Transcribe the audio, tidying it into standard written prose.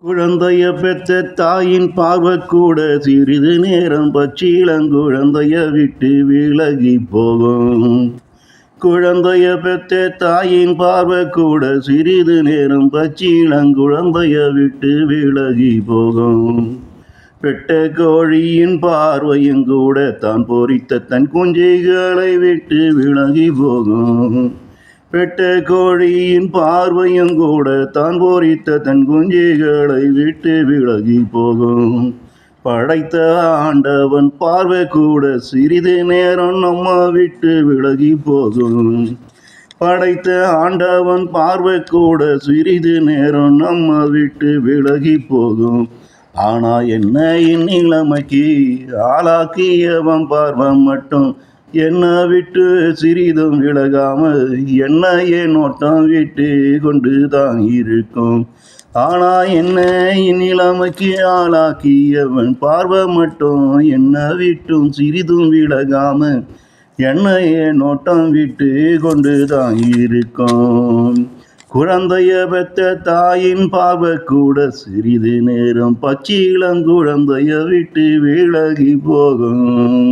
குழந்தைய பெற்ற தாயின் பார்வை கூட சிறிது நேரம் பச்சிளங்குழந்தைய விட்டு விலகி போகும். குழந்தைய பெற்ற தாயின் பார்வை கூட சிறிது நேரம் பச்சிளங்குழந்தைய விட்டு விலகி போகும். பெட்ட கோழியின் பார்வையும் கூட தான் பொறித்த தன் குஞ்சுகளை விட்டு விலகி போகும். பெட்ட கோழியின் பார்வையும் கூட தான் பொறித்த தன் குஞ்சுகளை விட்டு விலகி போகும். படைத்த ஆண்டவன் பார்வை கூட சிறிது நேரம் நம்ம விட்டு விலகி போகும். படைத்த ஆண்டவன் பார்வை கூட சிறிது நேரம் நம்ம விட்டு விலகி போகும். ஆனா என்ன இந்நிலைமைக்கு ஆளாக்கியவன் பார்வை மட்டும் என்ன விட்டு சிறிதும் விலகாம என்னையே நோட்டம் விட்டு கொண்டு தான் இருக்கும். ஆனா என்ன இந்நிலைமைக்கு ஆளாக்கியவன் பார்வை மட்டும் என்ன விட்டும் சிறிதும் விலகாம என்னையே நோட்டம் விட்டு கொண்டு தான் இருக்கும். குழந்தைய பெற்ற தாயின் பார்வை கூட சிறிது நேரம் பச்சிளங்குழந்தைய விட்டு விலகி போகும்.